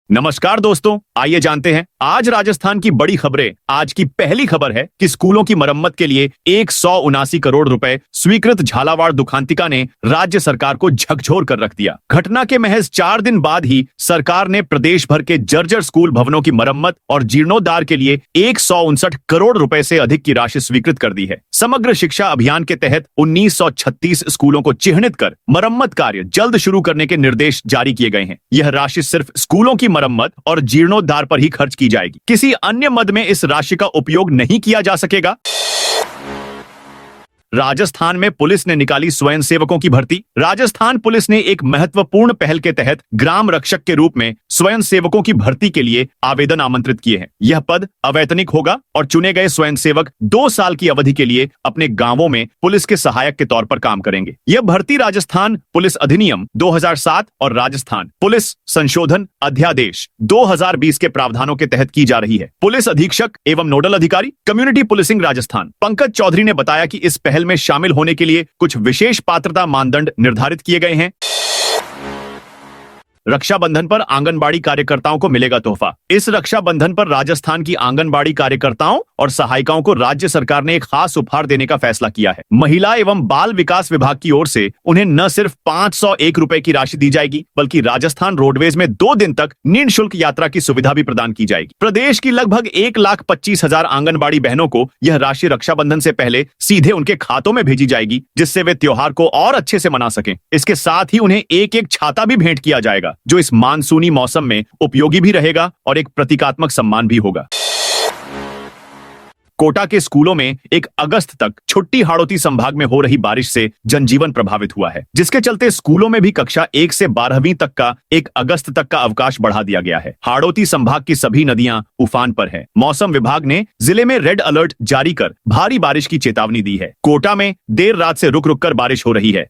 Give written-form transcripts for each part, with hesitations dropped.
नमस्कार दोस्तों, आइए जानते हैं आज राजस्थान की बड़ी खबरें। आज की पहली खबर है कि स्कूलों की मरम्मत के लिए 179 करोड़ रुपए स्वीकृत। झालावाड़ दुखांतिका ने राज्य सरकार को झकझोर कर रख दिया। घटना के महज 4 दिन बाद ही सरकार ने प्रदेश भर के जर्जर स्कूल भवनों की मरम्मत और जीर्णोद्धार के लिए 159 करोड़ रुपए से अधिक की राशि स्वीकृत कर दी है। समग्र शिक्षा अभियान के तहत 1936 स्कूलों को चिन्हित कर मरम्मत कार्य जल्द शुरू करने के निर्देश जारी किए गए हैं। यह राशि सिर्फ स्कूलों की मरम्मत और जीर्णोद्धार पर ही खर्च की जाएगी। किसी अन्य मद में इस राशि का उपयोग नहीं किया जा सकेगा। राजस्थान में पुलिस ने निकाली स्वयंसेवकों की भर्ती। राजस्थान पुलिस ने एक महत्वपूर्ण पहल के तहत ग्राम रक्षक के रूप में स्वयंसेवकों की भर्ती के लिए आवेदन आमंत्रित किए हैं। यह पद अवैतनिक होगा और चुने गए स्वयंसेवक 2 साल की अवधि के लिए अपने गांवों में पुलिस के सहायक के तौर पर काम करेंगे। यह भर्ती राजस्थान पुलिस अधिनियम 2007 और राजस्थान पुलिस संशोधन अध्यादेश 2020 के प्रावधानों के तहत की जा रही है। पुलिस अधीक्षक एवं नोडल अधिकारी कम्युनिटी पुलिसिंग राजस्थान पंकज चौधरी ने बताया कि इस पहल में शामिल होने के लिए कुछ विशेष पात्रता मानदंड निर्धारित किए गए हैं। रक्षाबंधन पर आंगनबाड़ी कार्यकर्ताओं को मिलेगा तोहफा। इस रक्षाबंधन पर राजस्थान की आंगनबाड़ी कार्यकर्ताओं और सहायिकाओं को राज्य सरकार ने एक खास उपहार देने का फैसला किया है। महिला एवं बाल विकास विभाग की ओर से उन्हें न सिर्फ 501 रुपए की राशि दी जाएगी, बल्कि राजस्थान रोडवेज में 2 दिन तक निःशुल्क यात्रा की सुविधा भी प्रदान की जाएगी। प्रदेश की लगभग 1,25,000 आंगनबाड़ी बहनों को यह राशि रक्षाबंधन से पहले सीधे उनके खातों में भेजी जाएगी, जिससे वे त्योहार को और अच्छे से मना सकें। इसके साथ ही उन्हें एक छाता भी भेंट किया जाएगा, जो इस मानसूनी मौसम में उपयोगी भी रहेगा और एक प्रतीकात्मक सम्मान भी होगा। कोटा के स्कूलों में 1 अगस्त तक छुट्टी। हाड़ौती संभाग में हो रही बारिश से जनजीवन प्रभावित हुआ है, जिसके चलते स्कूलों में भी कक्षा 1 से 12वीं तक का 1 अगस्त तक का अवकाश बढ़ा दिया गया है। हाड़ौती संभाग की सभी नदियां उफान पर है। मौसम विभाग ने जिले में रेड अलर्ट जारी कर भारी बारिश की चेतावनी दी है। कोटा में देर रात से रुक रुक कर बारिश हो रही है।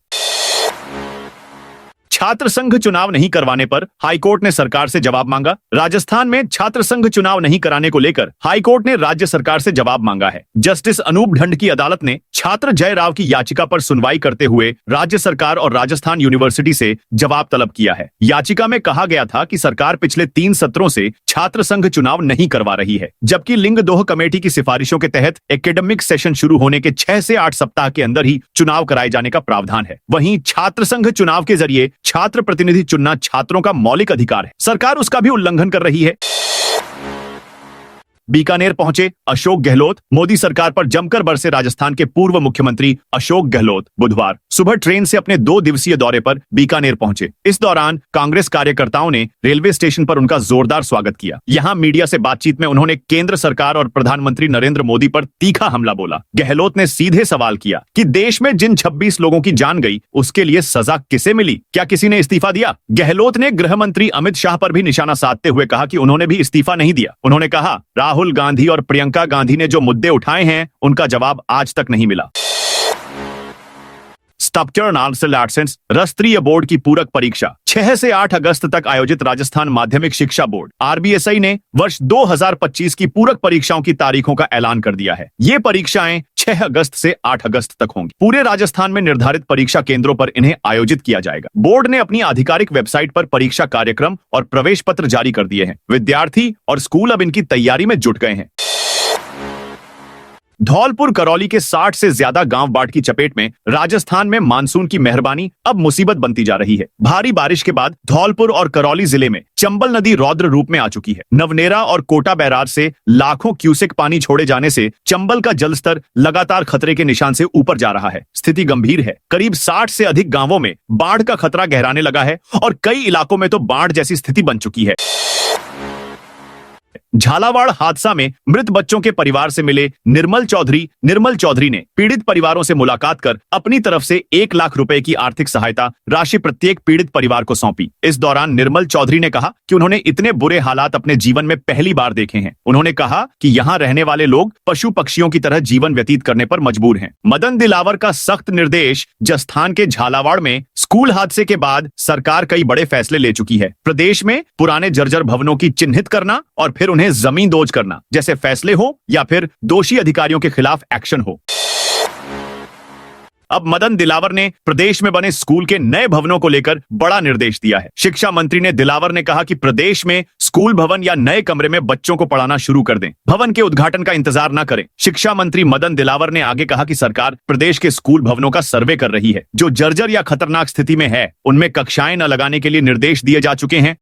छात्र संघ चुनाव नहीं करवाने पर हाईकोर्ट ने सरकार से जवाब मांगा। राजस्थान में छात्र संघ चुनाव नहीं कराने को लेकर हाईकोर्ट ने राज्य सरकार से जवाब मांगा है। जस्टिस अनूप ढंड की अदालत ने छात्र जय राव की याचिका पर सुनवाई करते हुए राज्य सरकार और राजस्थान यूनिवर्सिटी से जवाब तलब किया है। याचिका में कहा गया था कि सरकार पिछले 3 सत्रों से छात्र संघ चुनाव नहीं करवा रही है, जबकि लिंग दोह कमेटी की सिफारिशों के तहत एकेडमिक सेशन शुरू होने के 6 से 8 सप्ताह के अंदर ही चुनाव कराए जाने का प्रावधान है। वहीं छात्र संघ चुनाव के जरिए छात्र प्रतिनिधि चुनना छात्रों का मौलिक अधिकार है। सरकार उसका भी उल्लंघन कर रही है। बीकानेर पहुंचे अशोक गहलोत। मोदी सरकार पर जमकर बरसे राजस्थान के पूर्व मुख्यमंत्री अशोक गहलोत बुधवार सुबह ट्रेन से अपने 2 दिवसीय दौरे पर बीकानेर पहुंचे। इस दौरान कांग्रेस कार्यकर्ताओं ने रेलवे स्टेशन पर उनका जोरदार स्वागत किया। यहां मीडिया से बातचीत में उन्होंने केंद्र सरकार और प्रधानमंत्री नरेंद्र मोदी पर तीखा हमला बोला। गहलोत ने सीधे सवाल किया कि देश में जिन 26 लोगों की जान गई, उसके लिए सजा किसे मिली? क्या किसी ने इस्तीफा दिया? गहलोत ने गृह मंत्री अमित शाह पर भी निशाना साधते हुए कहा कि उन्होंने भी इस्तीफा नहीं दिया। उन्होंने कहा, राहुल गांधी और प्रियंका गांधी ने जो मुद्दे उठाए हैं, उनका जवाब आज तक नहीं मिला। स्टपचर नार्सल एडसेंस राष्ट्रीय बोर्ड की पूरक परीक्षा 6 से 8 अगस्त तक आयोजित। राजस्थान माध्यमिक शिक्षा बोर्ड आरबीएसआई ने वर्ष 2025 की पूरक परीक्षाओं की तारीखों का ऐलान कर दिया है। ये परीक्षाएं 6 अगस्त से 8 अगस्त तक होंगी। पूरे राजस्थान में निर्धारित परीक्षा केंद्रों पर इन्हें आयोजित किया जाएगा। बोर्ड ने अपनी आधिकारिक वेबसाइट पर परीक्षा कार्यक्रम और प्रवेश पत्र जारी कर दिए हैं। विद्यार्थी और स्कूल अब इनकी तैयारी में जुट गए हैं। धौलपुर करौली के 60 से ज्यादा गांव बाढ़ की चपेट में। राजस्थान में मानसून की मेहरबानी अब मुसीबत बनती जा रही है। भारी बारिश के बाद धौलपुर और करौली जिले में चंबल नदी रौद्र रूप में आ चुकी है। नवनेरा और कोटा बैराज से लाखों क्यूसेक पानी छोड़े जाने से चंबल का जलस्तर लगातार खतरे के निशान से ऊपर जा रहा है। स्थिति गंभीर है। करीब 60 से अधिक गांवों में बाढ़ का खतरा गहराने लगा है और कई इलाकों में तो बाढ़ जैसी स्थिति बन चुकी है। झालावाड़ हादसा में मृत बच्चों के परिवार से मिले निर्मल चौधरी ने पीड़ित परिवारों से मुलाकात कर अपनी तरफ से 1 लाख रुपए की आर्थिक सहायता राशि प्रत्येक पीड़ित परिवार को सौंपी। इस दौरान निर्मल चौधरी ने कहा कि उन्होंने इतने बुरे हालात अपने जीवन में पहली बार देखे हैं। उन्होंने कहा कि यहाँ रहने वाले लोग पशु पक्षियों की तरह जीवन व्यतीत करने पर मजबूर हैं। मदन दिलावर का सख्त निर्देश। जस्थान के झालावाड़ में स्कूल हादसे के बाद सरकार कई बड़े फैसले ले चुकी है। प्रदेश में पुराने जर्जर भवनों की चिन्हित करना और फिर उन्हें जमीन दोज करना जैसे फैसले हो या फिर दोषी अधिकारियों के खिलाफ एक्शन हो। अब मदन दिलावर ने प्रदेश में बने स्कूल के नए भवनों को लेकर बड़ा निर्देश दिया है। शिक्षा मंत्री ने दिलावर ने कहा कि प्रदेश में स्कूल भवन या नए कमरे में बच्चों को पढ़ाना शुरू कर दें, भवन के उद्घाटन का इंतजार न करें। शिक्षा मंत्री मदन दिलावर ने आगे कहा कि सरकार प्रदेश के स्कूल भवनों का सर्वे कर रही है। जो जर्जर या खतरनाक स्थिति में है उनमें कक्षाएं न लगाने के लिए निर्देश दिए जा चुके हैं।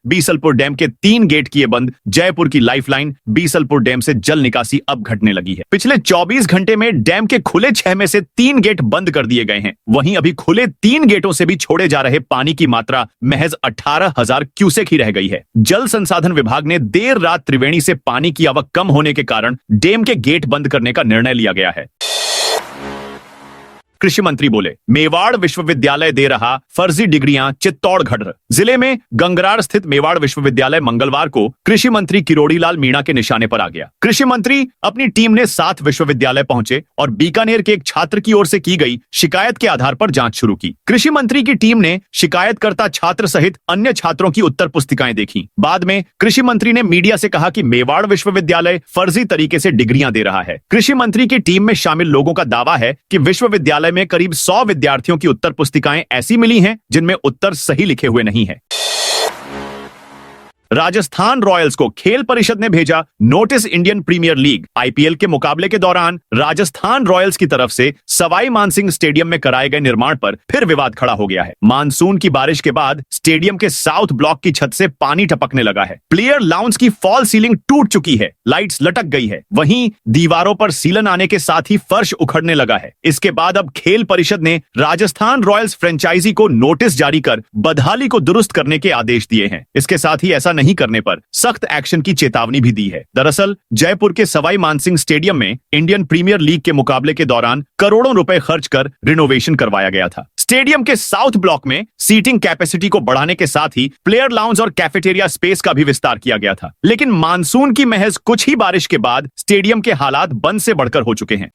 बीसलपुर डैम के 3 गेट किए बंद, जयपुर की लाइफलाइन। बीसलपुर डैम से जल निकासी अब घटने लगी है। पिछले 24 घंटे में डैम के खुले 6 में से 3 गेट बंद कर दिए गए हैं। वहीं अभी खुले 3 गेटों से भी छोड़े जा रहे पानी की मात्रा महज 18,000 क्यूसेक ही रह गई है। जल संसाधन विभाग ने देर रात त्रिवेणी से पानी की आवक कम होने के कारण डैम के गेट बंद करने का निर्णय लिया गया है। कृषि मंत्री बोले, मेवाड़ विश्वविद्यालय दे रहा फर्जी डिग्रियां चित्तौड़गढ़। जिले में गंगरार स्थित मेवाड़ विश्वविद्यालय मंगलवार को कृषि मंत्री किरोड़ी लाल मीणा के निशाने पर आ गया। कृषि मंत्री अपनी टीम ने 7 विश्वविद्यालय पहुंचे और बीकानेर के एक छात्र की ओर से की गई शिकायत के आधार पर जांच शुरू की। कृषि मंत्री की टीम ने शिकायतकर्ता छात्र सहित अन्य छात्रों की उत्तर पुस्तिकाएं देखी। बाद में कृषि मंत्री ने मीडिया से कहा कि मेवाड़ विश्वविद्यालय फर्जी तरीके से डिग्रियां दे रहा है। कृषि मंत्री की टीम में शामिल लोगों का दावा है कि विश्वविद्यालय में करीब 100 विद्यार्थियों की उत्तर पुस्तिकाएं ऐसी मिली हैं जिनमें उत्तर सही लिखे हुए नहीं हैं। राजस्थान रॉयल्स को खेल परिषद ने भेजा notice. Indian premier league IPL के मुकाबले के दौरान राजस्थान रॉयल्स की तरफ से सवाई मानसिंह स्टेडियम में कराए गए निर्माण पर फिर विवाद खड़ा हो गया है। मानसून की बारिश के बाद स्टेडियम के साउथ ब्लॉक की छत से पानी टपकने लगा है। प्लेयर लाउंज की फॉल सीलिंग टूट चुकी है, लाइट्स लटक गई है। वहीं दीवारों पर सीलन आने के साथ ही फर्श उखड़ने लगा है। इसके बाद अब खेल परिषद ने राजस्थान रॉयल्स फ्रेंचाइजी को नोटिस जारी कर बदहाली को दुरुस्त करने के आदेश दिए हैं। इसके साथ ही ऐसा नहीं करने पर सख्त एक्शन की चेतावनी भी दी है। दरअसल जयपुर के सवाई मानसिंह स्टेडियम में इंडियन प्रीमियर लीग के मुकाबले के दौरान करोड़ों रुपए खर्च कर रिनोवेशन करवाया गया था। स्टेडियम के साउथ ब्लॉक में सीटिंग कैपेसिटी को बढ़ाने के साथ ही प्लेयर लाउंज और कैफेटेरिया स्पेस का भी विस्तार किया गया था। लेकिन मानसून की महज कुछ ही बारिश के बाद स्टेडियम के हालात बंद से बढ़कर हो चुके हैं।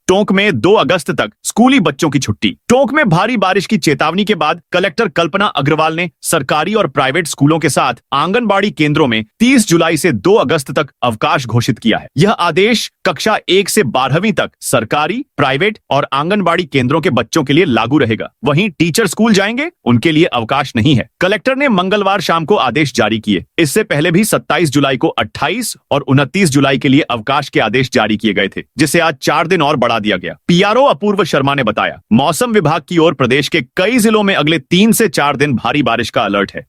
टोंक में 2 अगस्त तक स्कूली बच्चों की छुट्टी। टोंक में भारी बारिश की चेतावनी के बाद कलेक्टर कल्पना अग्रवाल ने सरकारी और प्राइवेट स्कूलों के साथ आंगनबाड़ी केंद्रों में 30 जुलाई से 2 अगस्त तक अवकाश घोषित किया है। यह आदेश कक्षा 1 से 12वीं तक सरकारी, प्राइवेट और आंगनबाड़ी केंद्रों के बच्चों के लिए लागू रहेगा। वहीं टीचर स्कूल जाएंगे, उनके लिए अवकाश नहीं है। कलेक्टर ने मंगलवार शाम को आदेश जारी किए। इससे पहले भी 27 जुलाई को 28 और 29 जुलाई के लिए अवकाश के आदेश जारी किए गए थे, जिसे आज 4 दिन और बढ़ा दिया गया। पीआरओ अपूर्व शर्मा ने बताया, मौसम विभाग की ओर प्रदेश के कई जिलों में अगले 3 से 4 दिन भारी बारिश का अलर्ट है।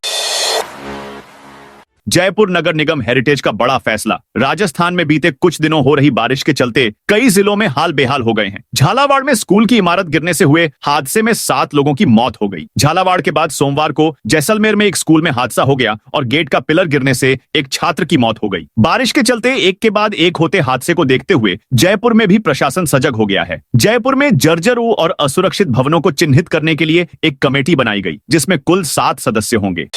जयपुर नगर निगम हेरिटेज का बड़ा फैसला। राजस्थान में बीते कुछ दिनों हो रही बारिश के चलते कई जिलों में हाल बेहाल हो गए हैं। झालावाड़ में स्कूल की इमारत गिरने से हुए हादसे में 7 लोगों की मौत हो गई। झालावाड़ के बाद सोमवार को जैसलमेर में एक स्कूल में हादसा हो गया और गेट का पिलर गिरने से एक छात्र की मौत हो गई। बारिश के चलते एक के बाद एक होते हादसे को देखते हुए जयपुर में भी प्रशासन सजग हो गया है। जयपुर में जर्जर और असुरक्षित भवनों को चिन्हित करने के लिए एक कमेटी बनाई गई, जिसमें कुल 7 सदस्य होंगे।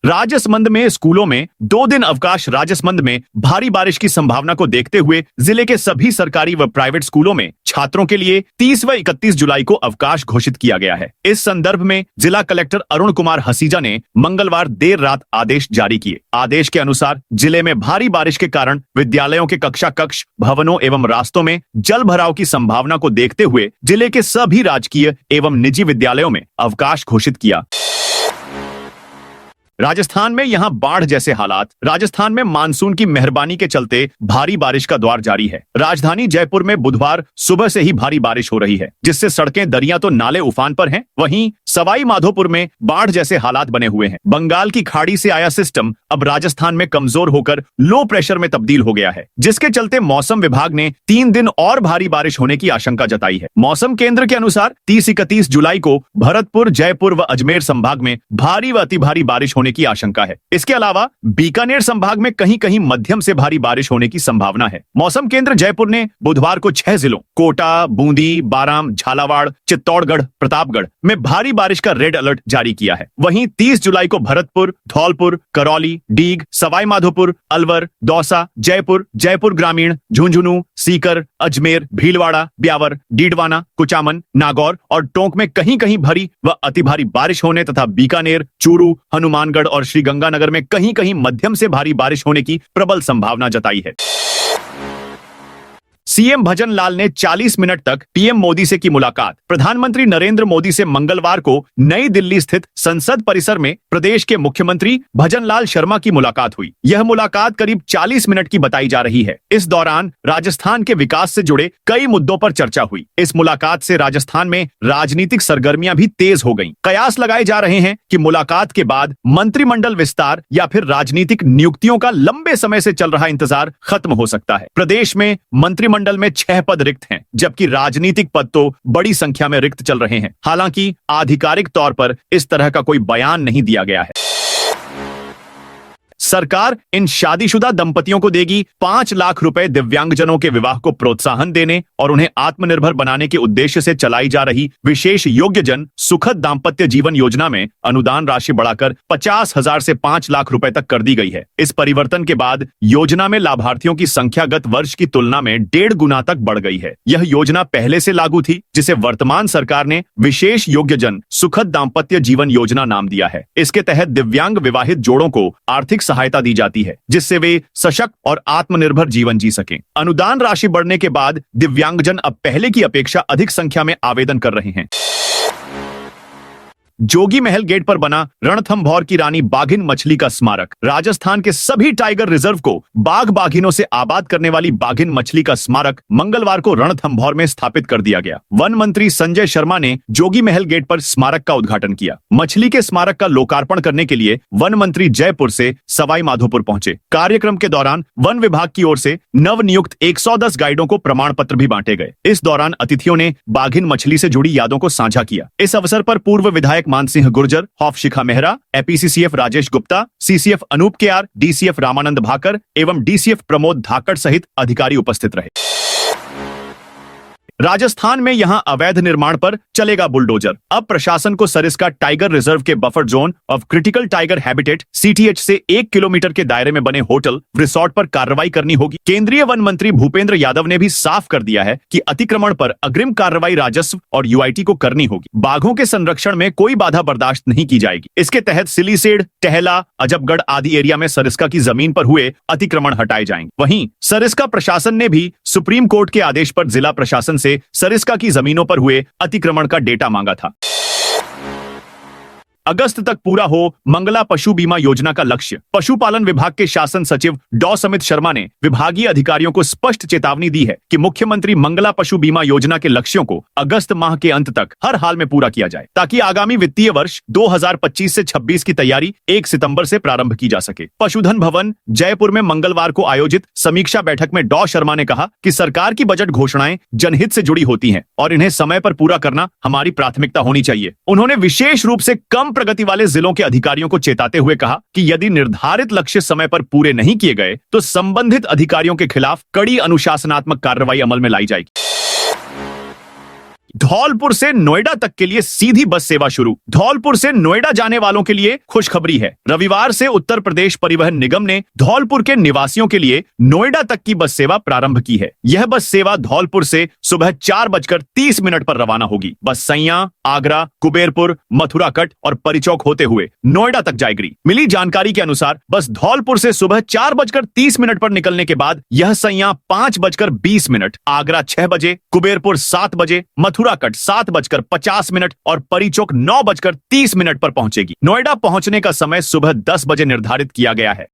राजसमंद में स्कूलों में 2 दिन अवकाश। राजसमंद में भारी बारिश की संभावना को देखते हुए जिले के सभी सरकारी व प्राइवेट स्कूलों में छात्रों के लिए 30 व 31 जुलाई को अवकाश घोषित किया गया है। इस संदर्भ में जिला कलेक्टर अरुण कुमार हसीजा ने मंगलवार देर रात आदेश जारी किए। आदेश के अनुसार जिले में भारी बारिश के कारण विद्यालयों के कक्षा कक्ष, भवनों एवं रास्तों में जल भराव की संभावना को देखते हुए जिले के सभी राजकीय एवं निजी विद्यालयों में अवकाश घोषित किया। राजस्थान में यहां बाढ़ जैसे हालात। राजस्थान में मानसून की मेहरबानी के चलते भारी बारिश का दौर जारी है। राजधानी जयपुर में बुधवार सुबह से ही भारी बारिश हो रही है, जिससे सड़कें, दरिया तो नाले उफान पर हैं। वहीं सवाई माधोपुर में बाढ़ जैसे हालात बने हुए हैं। बंगाल की खाड़ी से आया सिस्टम अब राजस्थान में कमजोर होकर लो प्रेशर में तब्दील हो गया है, जिसके चलते मौसम विभाग ने 3 दिन और भारी बारिश होने की आशंका जताई है। मौसम केंद्र के अनुसार 30-31 जुलाई को भरतपुर, जयपुर व अजमेर संभाग में भारी व अति भारी बारिश की आशंका है। इसके अलावा बीकानेर संभाग में कहीं कहीं मध्यम से भारी बारिश होने की संभावना है। मौसम केंद्र जयपुर ने बुधवार को 6 जिलों कोटा, बूंदी, बाराम, झालावाड़, चित्तौड़गढ़, प्रतापगढ़ में भारी बारिश का रेड अलर्ट जारी किया है। वहीं 30 जुलाई को भरतपुर, धौलपुर, करौली, डीग, सवाई माधोपुर, अलवर, दौसा, जयपुर, जयपुर ग्रामीण, झुंझुनू, सीकर, अजमेर, भीलवाड़ा, ब्यावर, डीडवाना, कुचामन, नागौर और टोंक में कहीं कहीं भारी व अति भारी बारिश होने तथा बीकानेर, चूरू, हनुमानगढ़ और श्रीगंगानगर में कहीं कहीं मध्यम से भारी बारिश होने की प्रबल संभावना जताई है। सीएम भजन लाल ने 40 मिनट तक पीएम मोदी से की मुलाकात। प्रधानमंत्री नरेंद्र मोदी से मंगलवार को नई दिल्ली स्थित संसद परिसर में प्रदेश के मुख्यमंत्री भजन लाल शर्मा की मुलाकात हुई। यह मुलाकात करीब 40 मिनट की बताई जा रही है। इस दौरान राजस्थान के विकास से जुड़े कई मुद्दों पर चर्चा हुई। इस मुलाकात से राजस्थान में राजनीतिक सरगर्मियां भी तेज हो गईं। कयास लगाए जा रहे हैं कि मुलाकात के बाद मंत्रिमंडल विस्तार या फिर राजनीतिक नियुक्तियों का लंबे समय से चल रहा इंतजार खत्म हो सकता है। प्रदेश में मंत्रिमंडल में 6 पद रिक्त हैं, जबकि राजनीतिक पद तो बड़ी संख्या में रिक्त चल रहे हैं। हालांकि आधिकारिक तौर पर इस तरह का कोई बयान नहीं दिया गया है। सरकार इन शादीशुदा दंपतियों को देगी 5 लाख रुपए दिव्यांगजनों के विवाह को प्रोत्साहन देने और उन्हें आत्मनिर्भर बनाने के उद्देश्य से चलाई जा रही विशेष योग्यजन सुखद दाम्पत्य जीवन योजना में अनुदान राशि बढ़ाकर 50,000 से 5 लाख रुपए तक कर दी गई है। इस परिवर्तन के बाद योजना में लाभार्थियों की संख्या गत वर्ष की तुलना में 1.5 गुना तक बढ़ गई है। यह योजना पहले से लागू थी, जिसे वर्तमान सरकार ने विशेष योग्यजन सुखद दाम्पत्य जीवन योजना नाम दिया है। इसके तहत दिव्यांग विवाहित जोड़ों को आर्थिक सहायता दी जाती है, जिससे वे सशक्त और आत्मनिर्भर जीवन जी सकें। अनुदान राशि बढ़ने के बाद दिव्यांगजन अब पहले की अपेक्षा अधिक संख्या में आवेदन कर रहे हैं। जोगी महल गेट पर बना रणथंभौर की रानी बाघिन मछली का स्मारक। राजस्थान के सभी टाइगर रिजर्व को बाघ बाघिनों से आबाद करने वाली बाघिन मछली का स्मारक मंगलवार को रणथंभौर में स्थापित कर दिया गया। वन मंत्री संजय शर्मा ने जोगी महल गेट पर स्मारक का उद्घाटन किया। मछली के स्मारक का लोकार्पण करने के लिए वन मंत्री जयपुर से सवाई माधोपुर पहुंचे। कार्यक्रम के दौरान वन विभाग की ओर से नवनियुक्त 110 गाइडों को प्रमाण पत्र भी बांटे गए। इस दौरान अतिथियों ने बाघिन मछली से जुड़ी यादों को साझा किया। इस अवसर पर पूर्व विधायक Mansingh Gurjar, HoFF Shikha Mehra, APCCF Rajesh Gupta, CCF Anoop KR, DCF Ramanand Bhakar एवं डीसीएफ प्रमोद धाकड़ सहित अधिकारी उपस्थित रहे। राजस्थान में यहां अवैध निर्माण पर चलेगा बुलडोजर। अब प्रशासन को सरिस्का टाइगर रिजर्व के buffer zone of critical tiger habitat CTH से 1 किलोमीटर के दायरे में बने होटल रिसोर्ट पर कार्रवाई करनी होगी। केंद्रीय वन मंत्री भूपेंद्र यादव ने भी साफ कर दिया है कि अतिक्रमण पर अग्रिम कार्रवाई राजस्व और यूआईटी को करनी होगी। बाघों के संरक्षण में कोई बाधा बर्दाश्त नहीं की जाएगी। इसके तहत सिलीसेड, टहला, अजबगढ़ आदि एरिया में सरिस्का की जमीन पर हुए अतिक्रमण हटाए जाएंगे। वहीं सरिस्का प्रशासन ने भी सुप्रीम कोर्ट के आदेश पर जिला प्रशासन से सरिस्का की जमीनों पर हुए अतिक्रमण का डेटा मांगा था। अगस्त तक पूरा हो मंगला पशु बीमा योजना का लक्ष्य। पशुपालन विभाग के शासन सचिव डॉ समित शर्मा ने विभागीय अधिकारियों को स्पष्ट चेतावनी दी है कि मुख्यमंत्री मंगला पशु बीमा योजना के लक्ष्यों को अगस्त माह के अंत तक हर हाल में पूरा किया जाए, ताकि आगामी वित्तीय वर्ष 2025 से 26 की तैयारी 1 सितंबर से प्रारंभ की जा सके। पशुधन भवन जयपुर में मंगलवार को आयोजित समीक्षा बैठक में डॉ शर्मा ने कहा कि सरकार की बजट घोषणाएं जनहित से जुड़ी होती हैं और इन्हें समय पर पूरा करना हमारी प्राथमिकता होनी चाहिए। उन्होंने विशेष रूप से कम प्रगति वाले जिलों के अधिकारियों को चेताते हुए कहा कि यदि निर्धारित लक्ष्य समय पर पूरे नहीं किए गए तो संबंधित अधिकारियों के खिलाफ कड़ी अनुशासनात्मक कार्रवाई अमल में लाई जाएगी। धौलपुर से नोएडा तक के लिए सीधी बस सेवा शुरू। धौलपुर से नोएडा जाने वालों के लिए खुशखबरी है। रविवार से उत्तर प्रदेश परिवहन निगम ने धौलपुर के निवासियों के लिए नोएडा तक की बस सेवा प्रारंभ की है। यह बस सेवा धौलपुर से सुबह 4:30 पर रवाना होगी। बस सैया, आगरा, कुबेरपुर, मथुराकट और परिचौक होते हुए नोएडा तक जाएगी। मिली जानकारी के अनुसार बस धौलपुर से सुबह 4:30 पर निकलने के बाद यह सैया 5:20, आगरा 6 बजे, कुबेरपुर 7 बजे, मथुराकट 7:50 और परिचौक 9:30 पर पहुंचेगी। नोएडा पहुंचने का समय सुबह 10 बजे निर्धारित किया गया है।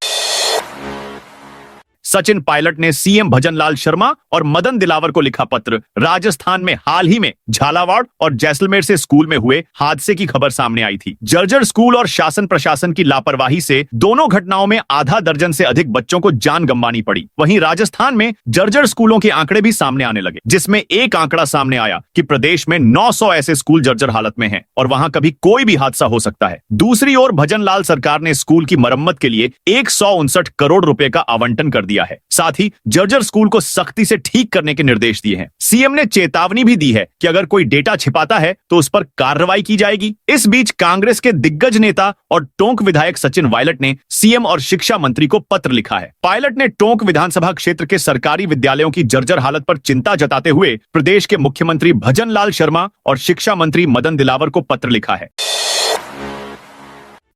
सचिन पायलट ने सीएम भजन लाल शर्मा और मदन दिलावर को लिखा पत्र। राजस्थान में हाल ही में झालावाड़ और जैसलमेर से स्कूल में हुए हादसे की खबर सामने आई थी। जर्जर स्कूल और शासन प्रशासन की लापरवाही से दोनों घटनाओं में आधा दर्जन से अधिक बच्चों को जान गंवानी पड़ी। वहीं राजस्थान में जर्जर स्कूलों के आंकड़े भी सामने आने लगे, जिसमें एक आंकड़ा सामने आया कि प्रदेश में 900 ऐसे स्कूल जर्जर हालत में हैं और वहां कभी कोई भी हादसा हो सकता है। दूसरी ओर भजन लाल सरकार ने स्कूल की मरम्मत के लिए 159 करोड़ रुपए का आवंटन कर दिया है। साथ ही जर्जर स्कूल को सख्ती से ठीक करने के निर्देश दिए हैं। सीएम ने चेतावनी भी दी है कि अगर कोई डेटा छिपाता है तो उस पर कार्रवाई की जाएगी। इस बीच कांग्रेस के दिग्गज नेता और टोंक विधायक सचिन पायलट ने सीएम और शिक्षा मंत्री को पत्र लिखा है। पायलट ने टोंक विधानसभा क्षेत्र के सरकारी विद्यालयों की जर्जर हालत पर चिंता जताते हुए प्रदेश के मुख्यमंत्री भजन लाल शर्मा और शिक्षा मंत्री मदन दिलावर को पत्र लिखा है।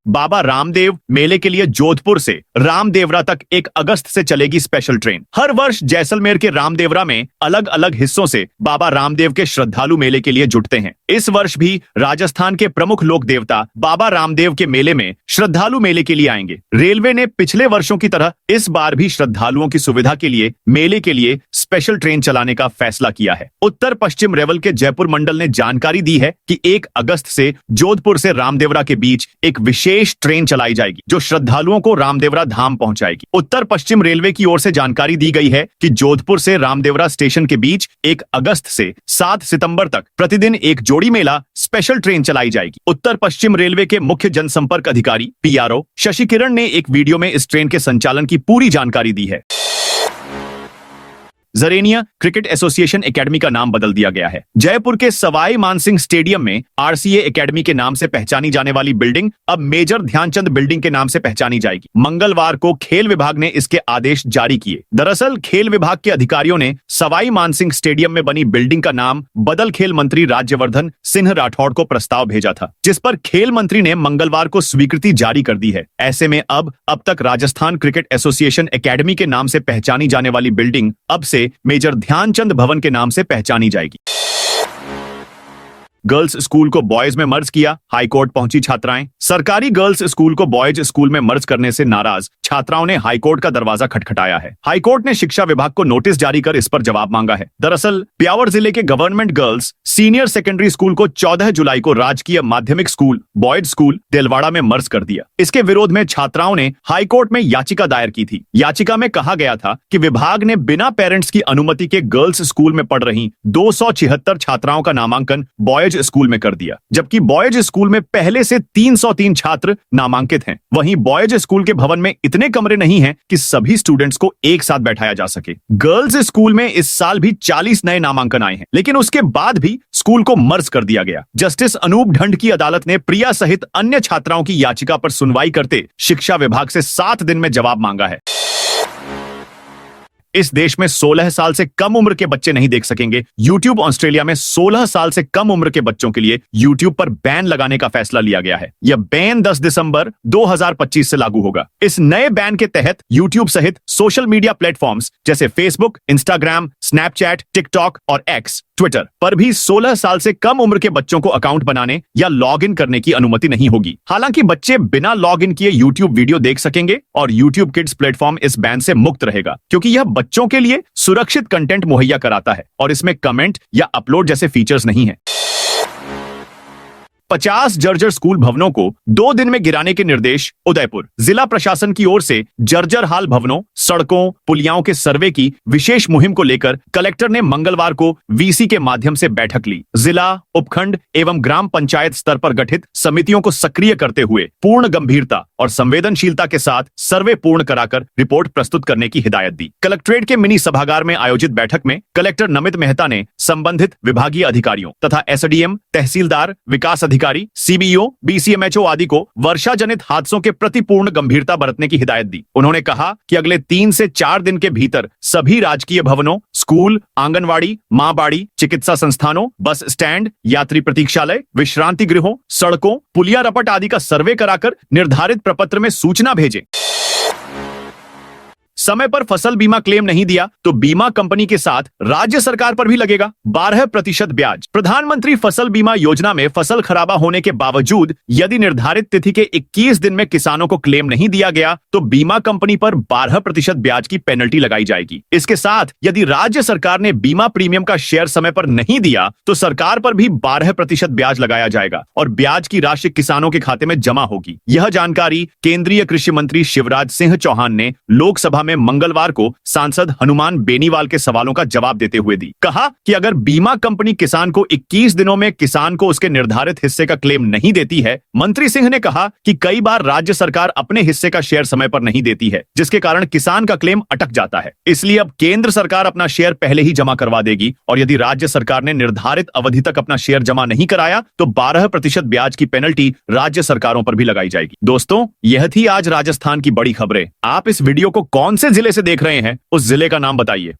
बाबा रामदेव मेले के लिए जोधपुर से रामदेवरा तक 1 अगस्त से चलेगी स्पेशल ट्रेन। हर वर्ष जैसलमेर के रामदेवरा में अलग अलग हिस्सों से बाबा रामदेव के श्रद्धालु मेले के लिए जुटते हैं। इस वर्ष भी राजस्थान के प्रमुख लोक देवता बाबा रामदेव के मेले में श्रद्धालु मेले के लिए आएंगे। रेलवे ने पिछले वर्षों की तरह इस बार भी श्रद्धालुओं की सुविधा के लिए मेले के लिए स्पेशल ट्रेन चलाने का फैसला किया है। उत्तर पश्चिम रेवल के जयपुर मंडल ने जानकारी दी है कि 1 अगस्त से जोधपुर से रामदेवरा के बीच एक विशेष ट्रेन चलाई जाएगी जो श्रद्धालुओं को रामदेवरा धाम पहुंचाएगी। उत्तर पश्चिम रेलवे की ओर से जानकारी दी गई है कि जोधपुर से रामदेवरा स्टेशन के बीच 1 अगस्त से 7 सितंबर तक प्रतिदिन एक जोड़ी मेला स्पेशल ट्रेन चलाई जाएगी। उत्तर पश्चिम रेलवे के मुख्य जनसंपर्क अधिकारी PRO शशि किरण ने एक वीडियो में इस ट्रेन के संचालन की पूरी जानकारी दी है। जरेनिया क्रिकेट एसोसिएशन एकेडमी का नाम बदल दिया गया है। जयपुर के सवाई मानसिंह स्टेडियम में RCA एकेडमी के नाम से पहचानी जाने वाली बिल्डिंग अब मेजर ध्यानचंद बिल्डिंग के नाम से पहचानी जाएगी। मंगलवार को खेल विभाग ने इसके आदेश जारी किए। दरअसल खेल विभाग के अधिकारियों ने सवाई मानसिंह स्टेडियम में बनी बिल्डिंग का नाम बदल खेल मंत्री राज्यवर्धन सिंह राठौड़ को प्रस्ताव भेजा था, जिस पर खेल मंत्री ने मंगलवार को स्वीकृति जारी कर दी है। ऐसे में अब तक राजस्थान क्रिकेट एसोसिएशन एकेडमी के नाम से पहचानी जाने वाली बिल्डिंग अब से मेजर ध्यानचंद भवन के नाम से पहचानी जाएगी। गर्ल्स स्कूल को बॉयज में मर्ज किया, हाईकोर्ट पहुंची छात्राएं। सरकारी गर्ल्स स्कूल को बॉयज स्कूल में मर्ज करने से नाराज छात्राओं ने हाईकोर्ट का दरवाजा खटखटाया है। हाईकोर्ट ने शिक्षा विभाग को नोटिस जारी कर इस पर जवाब मांगा है। दरअसल ब्यावर जिले के government girls senior secondary school को 14 जुलाई को राजकीय माध्यमिक स्कूल बॉयज स्कूल देलवाड़ा में मर्ज कर दिया। इसके विरोध में छात्राओं ने हाईकोर्ट में याचिका दायर की थी। याचिका में कहा गया था कि विभाग ने बिना पेरेंट्स की अनुमति के गर्ल्स स्कूल में पढ़ रही 276 छात्राओं का नामांकन बॉयज स्कूल में कर दिया, जबकि बॉयज स्कूल में पहले से 303 छात्र नामांकित हैं। वहीं बॉयज स्कूल के भवन में इतने कमरे नहीं हैं कि सभी स्टूडेंट्स को एक साथ बैठाया जा सके। गर्ल्स स्कूल में इस साल भी 40 नए नामांकन आए हैं, लेकिन उसके बाद भी स्कूल को मर्ज कर दिया गया। जस्टिस अनूप ढंड की अदालत ने प्रिया सहित अन्य छात्राओं की याचिका पर सुनवाई करते शिक्षा विभाग से 7 दिन में जवाब मांगा है। इस देश में 16 साल से कम उम्र के बच्चे नहीं देख सकेंगे। YouTube ऑस्ट्रेलिया में 16 साल से कम उम्र के बच्चों के लिए YouTube पर बैन लगाने का फैसला लिया गया है। यह बैन 10 दिसंबर 2025 से लागू होगा। इस नए बैन के तहत YouTube सहित सोशल मीडिया प्लेटफॉर्म्स जैसे Facebook, Instagram, Snapchat, TikTok और X, ट्विटर पर भी 16 साल से कम उम्र के बच्चों को अकाउंट बनाने या लॉग इन करने की अनुमति नहीं होगी। हालांकि बच्चे बिना लॉग इन किए YouTube वीडियो देख सकेंगे और YouTube किड्स प्लेटफॉर्म इस बैन से मुक्त रहेगा, क्योंकि यह बच्चों के लिए सुरक्षित कंटेंट मुहैया कराता है और इसमें कमेंट या अपलोड जैसे फीचर्स नहीं है। 50 जर्जर स्कूल भवनों को 2 दिन में गिराने के निर्देश उदयपुर। जिला प्रशासन की ओर से जर्जर हाल भवनों, सड़कों, पुलियाओं के सर्वे की विशेष मुहिम को लेकर कलेक्टर ने मंगलवार को VC के माध्यम से बैठक ली। जिला, उपखंड एवं ग्राम पंचायत स्तर पर गठित समितियों को सक्रिय करते हुए पूर्ण गंभीरता और संवेदनशीलता के साथ सर्वे पूर्ण कराकर रिपोर्ट प्रस्तुत करने की हिदायत दी। कलेक्ट्रेट के मिनी सभागार में आयोजित बैठक में कलेक्टर नमित मेहता ने संबंधित विभागीय अधिकारियों तथा SDM, तहसीलदार, विकास अधिकारी, CBO, BCMHO आदि को वर्षा जनित हादसों के प्रति पूर्ण गंभीरता बरतने की हिदायत दी। उन्होंने कहा कि अगले 3 से 4 दिन के भीतर सभी राजकीय भवनों, स्कूल, आंगनवाड़ी, मां बाड़ी, चिकित्सा संस्थानों, बस स्टैंड, यात्री प्रतीक्षालय, विश्रांति गृहों, सड़कों, पुलिया रपट आदि का सर्वे कराकर निर्धारित प्रपत्र में सूचना भेजें। समय पर फसल बीमा क्लेम नहीं दिया तो बीमा कंपनी के साथ राज्य सरकार पर भी लगेगा 12% ब्याज। प्रधानमंत्री फसल बीमा योजना में फसल खराबा होने के बावजूद यदि निर्धारित तिथि के 21 दिन में किसानों को क्लेम नहीं दिया गया तो बीमा कंपनी पर 12% ब्याज की पेनल्टी लगाई जाएगी। इसके साथ यदि राज्य सरकार ने बीमा प्रीमियम का शेयर समय पर नहीं दिया तो सरकार पर भी 12% ब्याज लगाया जाएगा और ब्याज की राशि किसानों के खाते में जमा होगी। यह जानकारी केंद्रीय कृषि मंत्री शिवराज सिंह चौहान ने लोकसभा में मंगलवार को सांसद हनुमान बेनीवाल के सवालों का जवाब देते हुए दी। कहा कि अगर बीमा कंपनी किसान को 21 दिनों में किसान को उसके निर्धारित हिस्से का क्लेम नहीं देती है, मंत्री सिंह ने कहा कि कई बार राज्य सरकार अपने हिस्से का शेयर समय पर नहीं देती है, जिसके कारण किसान का क्लेम अटक जाता है। इसलिए अब केंद्र सरकार अपना शेयर पहले ही जमा करवा देगी और यदि राज्य सरकार ने निर्धारित अवधि तक अपना शेयर जमा नहीं कराया तो 12% ब्याज की पेनल्टी राज्य सरकारों पर भी लगाई जाएगी। दोस्तों, यह थी आज राजस्थान की बड़ी खबरें। आप इस वीडियो को कौन से जिले से देख रहे हैं, उस जिले का नाम बताइए।